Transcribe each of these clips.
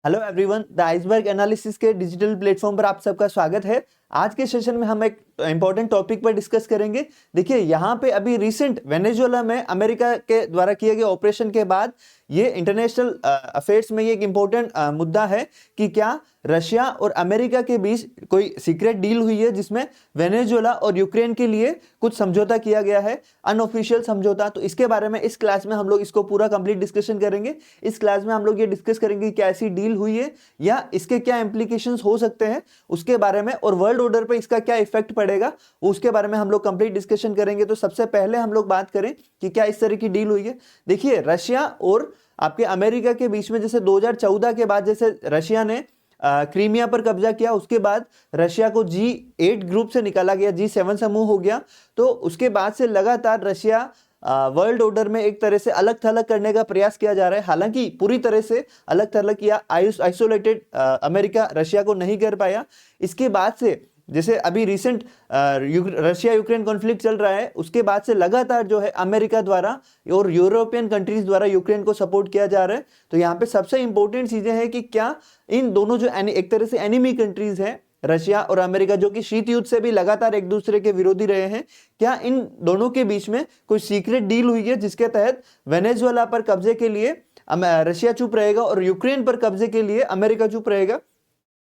Hello everyone, the iceberg analysis के digital platform पर आप सबका स्वागत है। आज के सेशन में हम एक इंपॉर्टेंट टॉपिक पर डिस्कस करेंगे। देखिए, यहाँ पे अभी रिसेंट वेनेजुएला में अमेरिका के द्वारा किए गए ऑपरेशन के बाद ये इंटरनेशनल अफेयर्स में ये एक इंपॉर्टेंट मुद्दा है कि क्या रशिया और अमेरिका के बीच कोई सीक्रेट डील हुई है जिसमें वेनेजुएला और यूक्रेन के लिए कुछ समझौता किया गया है, अनऑफिशियल समझौता। तो इसके बारे में इस क्लास में हम लोग इसको पूरा कंप्लीट डिस्कशन करेंगे। इस क्लास में हम लोग ये डिस्कस करेंगे कि क्या ऐसी डील हुई है या इसके क्या इंप्लीकेशंस हो सकते हैं उसके बारे में, और वर्ल्ड ऑर्डर पे इसका क्या इफेक्ट पड़ेगा उसके बारे में हम लोग कंप्लीट डिस्कशन करेंगे। तो सबसे पहले हम लोग बात करें कि क्या इस तरह की डील हुई है। देखिए, रशिया और आपके अमेरिका के बीच में जैसे 2014 के बाद जैसे रशिया ने क्रीमिया पर कब्जा किया, उसके बाद रशिया को G8 ग्रुप से निकाला गया, G7 समूह हो गया। तो उसके बाद से लगातार रशिया वर्ल्ड ऑर्डर में एक तरह से अलग थलग करने का प्रयास किया जा रहा है। हालांकि पूरी तरह से अलग थलग या आइसोलेटेड अमेरिका रशिया को नहीं कर पाया। इसके बाद से जैसे अभी रिसेंट रशिया यूक्रेन कॉन्फ्लिक्ट चल रहा है, उसके बाद से लगातार जो है अमेरिका द्वारा और यूरोपियन कंट्रीज द्वारा यूक्रेन को सपोर्ट किया जा रहा है। तो यहाँ पे सबसे इंपॉर्टेंट चीजें हैं कि क्या इन दोनों जो एक तरह से एनिमी कंट्रीज हैं, रशिया और अमेरिका, जो कि शीत युद्ध से भी लगातार एक दूसरे के विरोधी रहे हैं, क्या इन दोनों के बीच में कोई सीक्रेट डील हुई है जिसके तहत वेनेजुएला पर कब्जे के लिए रशिया चुप रहेगा और यूक्रेन पर कब्जे के लिए अमेरिका चुप रहेगा।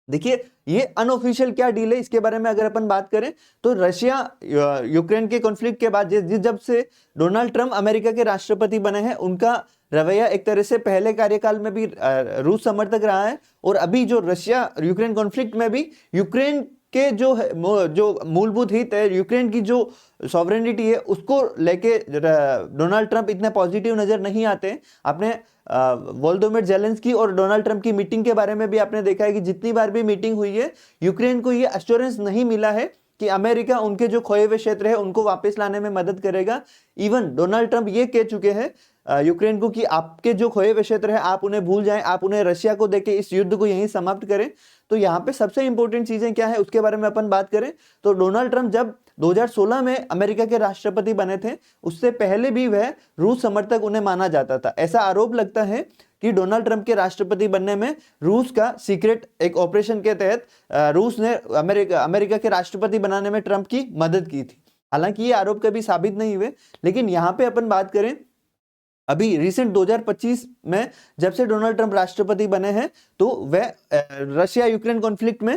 देखिए, ये अनऑफिशियल क्या डील है इसके बारे में अगर अपन बात करें तो रशिया यूक्रेन के कॉन्फ्लिक्ट के बाद जब से डोनाल्ड ट्रंप अमेरिका के राष्ट्रपति बने हैं, उनका रवैया एक तरह से पहले कार्यकाल में भी रूस समर्थक रहा है, और अभी जो रशिया यूक्रेन कॉन्फ्लिक्ट में भी यूक्रेन के जो मूलभूत हित है, यूक्रेन की जो सॉवरेनिटी है, उसको लेके डोनाल्ड ट्रंप इतने पॉजिटिव नजर नहीं आते। आपने वोलोदिमीर जेलेंस्की और डोनाल्ड ट्रंप की मीटिंग के बारे में भी आपने देखा है कि जितनी बार भी मीटिंग हुई है, यूक्रेन को ये एश्योरेंस नहीं मिला है कि अमेरिका उनके जो खोए हुए क्षेत्र है उनको वापस लाने में मदद करेगा। इवन डोनाल्ड ट्रंप ये कह चुके हैं यूक्रेन को कि आपके जो खोए हुए क्षेत्र है आप उन्हें भूल जाएं, आप उन्हें रशिया को देके इस युद्ध को यहीं समाप्त करें। तो यहाँ पे सबसे इंपॉर्टेंट चीजें क्या है उसके बारे में अपन बात करें तो डोनाल्ड ट्रंप जब 2016 में अमेरिका के राष्ट्रपति बने थे, उससे पहले भी वह रूस समर्थक उन्हें माना जाता था। ऐसा आरोप लगता है कि डोनाल्ड ट्रंप के राष्ट्रपति बनने में रूस का सीक्रेट एक ऑपरेशन के तहत रूस ने अमेरिका के राष्ट्रपति बनाने में ट्रंप की मदद की थी। हालांकि ये आरोप कभी साबित नहीं हुए, लेकिन यहाँ पे अपन बात करें अभी रिसेंट 2025 में जब से डोनाल्ड ट्रंप राष्ट्रपति बने हैं, तो वह रशिया यूक्रेन कॉन्फ्लिक्ट में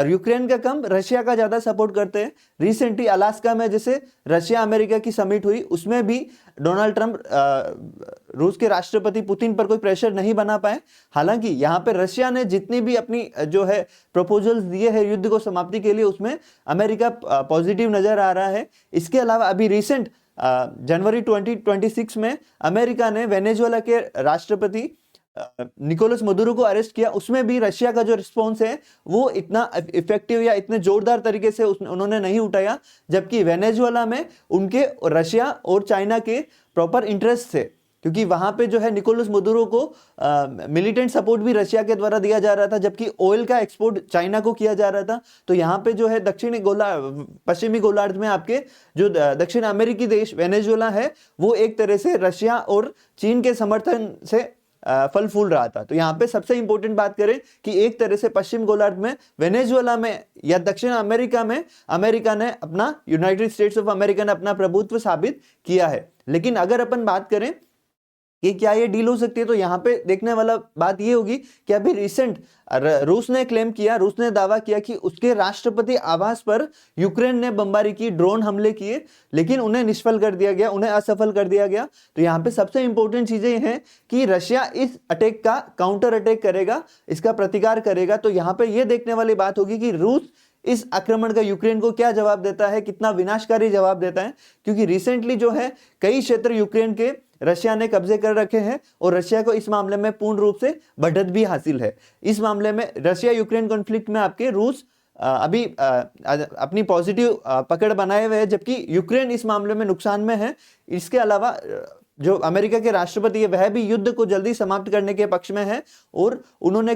यूक्रेन का कम रशिया का ज्यादा सपोर्ट करते हैं। रिसेंटली अलास्का में जैसे रशिया अमेरिका की समिट हुई, उसमें भी डोनाल्ड ट्रंप रूस के राष्ट्रपति पुतिन पर कोई प्रेशर नहीं बना पाए। हालांकि यहाँ पे रशिया ने जितनी भी अपनी जो है प्रपोजल्स दिए हैं युद्ध को समाप्ति के लिए, उसमें अमेरिका पॉजिटिव नजर आ रहा है। इसके अलावा अभी रिसेंट जनवरी 2026 में अमेरिका ने वेनेजुएला के राष्ट्रपति निकोलस मदुरो को अरेस्ट किया। उसमें भी रशिया का जो रिस्पॉन्स है वो इतना इफेक्टिव या इतने जोरदार तरीके से उन्होंने नहीं उठाया, जबकि वेनेजुएला में उनके रशिया और चाइना के प्रॉपर इंटरेस्ट थे, क्योंकि वहां पे जो है निकोलस मदुरो को मिलिटेंट सपोर्ट भी रशिया के द्वारा दिया जा रहा था, जबकि ऑयल का एक्सपोर्ट चाइना को किया जा रहा था। तो यहाँ पे जो है पश्चिमी गोलार्ध में आपके जो दक्षिण अमेरिकी देश वेनेजुएला है, वो एक तरह से रशिया और चीन के समर्थन से फल फूल रहा था। तो यहाँ पे सबसे इंपॉर्टेंट बात करें कि एक तरह से पश्चिम गोलार्ध में वेनेजुएला में या दक्षिण अमेरिका में अमेरिका ने अपना, यूनाइटेड स्टेट्स ऑफ अमेरिका ने अपना प्रभुत्व साबित किया है। लेकिन अगर अपन बात करें कि क्या ये डील हो सकती है, तो यहाँ पे देखने वाला बात ये होगी कि अभी रिसेंट रूस ने क्लेम किया, रूस ने दावा किया कि उसके राष्ट्रपति आवास पर यूक्रेन ने बमबारी की, ड्रोन हमले किए, लेकिन उन्हें निष्फल कर दिया गया, उन्हें असफल कर दिया गया। तो यहाँ पे सबसे इंपॉर्टेंट चीजें ये हैं कि रशिया इस अटैक का काउंटर अटैक करेगा, इसका प्रतिकार करेगा। तो यहाँ पे ये देखने वाली बात होगी कि रूस इस आक्रमण का यूक्रेन को क्या जवाब देता है, कितना विनाशकारी जवाब देता है, क्योंकि रिसेंटली जो है कई क्षेत्र यूक्रेन के रशिया ने कब्जे कर रखे हैं और रशिया को इस मामले में पूर्ण रूप से बढ़त भी हासिल है। इस मामले में रशिया यूक्रेन कॉन्फ्लिक्ट में आपके रूस अभी अपनी पॉजिटिव पकड़ बनाए हुए है, जबकि यूक्रेन इस मामले में नुकसान में है। इसके अलावा जो अमेरिका के राष्ट्रपति है वह भी युद्ध को जल्दी समाप्त करने के पक्ष में है और उन्होंने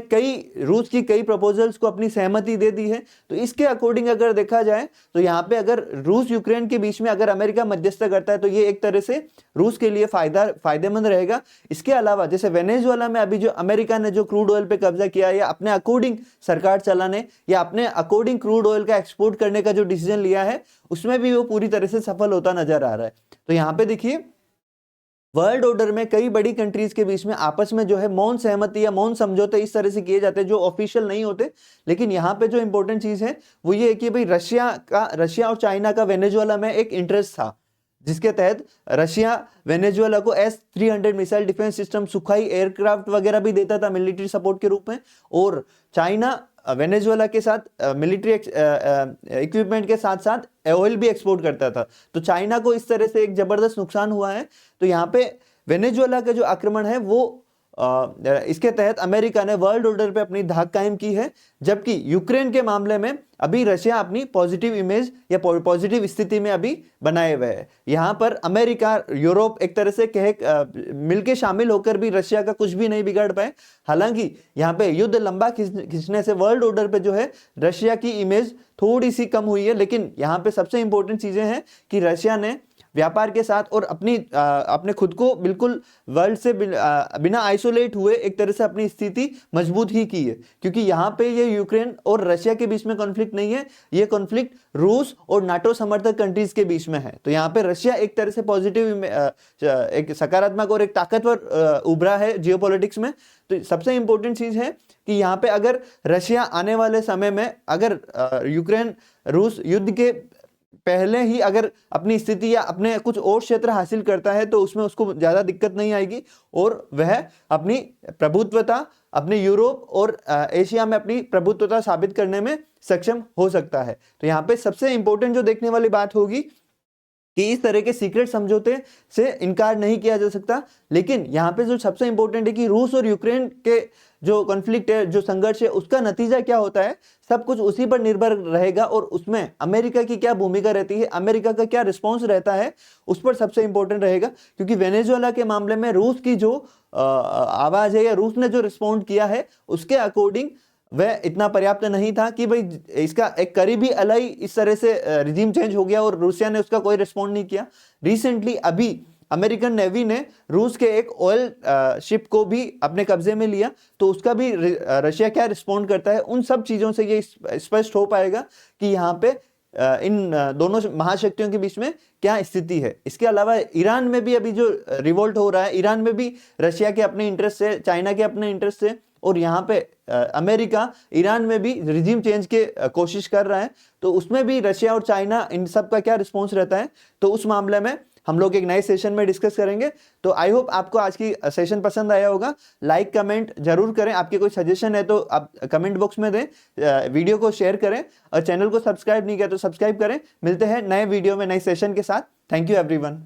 रूस की कई प्रपोजल्स को अपनी सहमति दे दी है। तो इसके अकॉर्डिंग अगर देखा जाए तो यहाँ पे अगर रूस यूक्रेन के बीच में अगर अमेरिका मध्यस्थता करता है तो ये एक तरह से रूस के लिए फायदेमंद रहेगा। इसके अलावा जैसे वेनेजुएला में अभी जो अमेरिका ने जो क्रूड ऑयल पे कब्जा किया या अपने अकॉर्डिंग सरकार चलाने या अपने अकॉर्डिंग क्रूड ऑयल का एक्सपोर्ट करने का जो डिसीजन लिया है उसमें भी वो पूरी तरह से सफल होता नजर आ रहा है। तो यहाँ पे देखिए वर्ल्ड ऑर्डर में कई बड़ी कंट्रीज के बीच में आपस में जो है मौन सहमति या मौन समझौते इस तरह से किए जाते हैं जो ऑफिशियल नहीं होते। लेकिन यहाँ पे जो इंपॉर्टेंट चीज है वो ये है कि भाई रशिया और चाइना का वेनेजुएला में एक इंटरेस्ट था जिसके तहत रशिया वेनेजुएला को S-300 missile defence system, Sukhoi aircraft वगैरह भी देता था मिलिट्री सपोर्ट के रूप में, और चाइना वेनेजुएला के साथ मिलिट्री इक्विपमेंट के साथ साथ ऑयल भी एक्सपोर्ट करता था। तो चाइना को इस तरह से एक जबरदस्त नुकसान हुआ है। तो यहाँ पे वेनेजुएला का जो आक्रमण है वो इसके तहत अमेरिका ने वर्ल्ड ऑर्डर पे अपनी धाक कायम की है, जबकि यूक्रेन के मामले में अभी रशिया अपनी पॉजिटिव इमेज या पॉजिटिव स्थिति में अभी बनाए हुए है। यहाँ पर अमेरिका, यूरोप एक तरह से मिलके शामिल होकर भी रशिया का कुछ भी नहीं बिगाड़ पाए। हालांकि यहाँ पे युद्ध लंबा खींचने से वर्ल्ड ऑर्डर पे जो है रशिया की इमेज थोड़ी सी कम हुई है। लेकिन यहाँ पे सबसे इंपॉर्टेंट चीजें हैं कि रशिया ने व्यापार के साथ और अपने खुद को बिल्कुल वर्ल्ड से बिना आइसोलेट हुए एक तरह से अपनी स्थिति मजबूत ही की है, क्योंकि यहाँ पे ये यूक्रेन और रशिया के बीच में कॉन्फ्लिक्ट नहीं है, ये कॉन्फ्लिक्ट रूस और नाटो समर्थक कंट्रीज के बीच में है। तो यहाँ पे रशिया एक तरह से पॉजिटिव, एक सकारात्मक और एक ताकतवर उभरा है जियोपॉलिटिक्स में। तो सबसे इंपॉर्टेंट चीज है कि यहाँ पे अगर रशिया आने वाले समय में अगर यूक्रेन रूस युद्ध के पहले ही अगर अपनी स्थिति या अपने कुछ और क्षेत्र हासिल करता है तो उसमें उसको ज्यादा दिक्कत नहीं आएगी और वह अपनी प्रभुत्वता अपने यूरोप और एशिया में अपनी प्रभुत्वता साबित करने में सक्षम हो सकता है। तो यहाँ पे सबसे इंपॉर्टेंट जो देखने वाली बात होगी कि इस तरह के सीक्रेट समझौते से इनकार नहीं किया जा सकता। लेकिन यहाँ पे जो सबसे इंपॉर्टेंट है कि रूस और यूक्रेन के जो कॉन्फ्लिक्ट है, जो संघर्ष है, उसका नतीजा क्या होता है, सब कुछ उसी पर निर्भर रहेगा और उसमें अमेरिका की क्या भूमिका रहती है, अमेरिका का क्या रिस्पॉन्स रहता है, उस पर सबसे इंपॉर्टेंट रहेगा। क्योंकि वेनेजुएला के मामले में रूस की जो आवाज है या रूस ने जो रिस्पॉन्ड किया है उसके अकॉर्डिंग वह इतना पर्याप्त नहीं था कि भाई इसका एक करीबी अलाई इस तरह से रिजीम चेंज हो गया और रूसिया ने उसका कोई रिस्पॉन्ड नहीं किया। रिसेंटली अभी अमेरिकन नेवी ने रूस के एक ऑयल शिप को भी अपने कब्जे में लिया, तो उसका भी रशिया क्या रिस्पॉन्ड करता है, उन सब चीजों से ये स्पष्ट हो पाएगा कि यहाँ पे इन दोनों महाशक्तियों के बीच में क्या स्थिति है। इसके अलावा ईरान में भी अभी जो रिवोल्ट हो रहा है, ईरान में भी रशिया के अपने इंटरेस्ट से, चाइना के अपने इंटरेस्ट से, और यहाँ पे अमेरिका ईरान में भी रिजीम चेंज के कोशिश कर रहा है। तो उसमें भी रशिया और चाइना इन सब का क्या रिस्पॉन्स रहता है, तो उस मामले में हम लोग एक नए सेशन में डिस्कस करेंगे। तो आई होप आपको आज की सेशन पसंद आया होगा। लाइक कमेंट जरूर करें, आपके कोई सजेशन है तो आप कमेंट बॉक्स में दें, वीडियो को शेयर करें और चैनल को सब्सक्राइब नहीं किया तो सब्सक्राइब करें। मिलते हैं नए वीडियो में नए सेशन के साथ। Thank you everyone.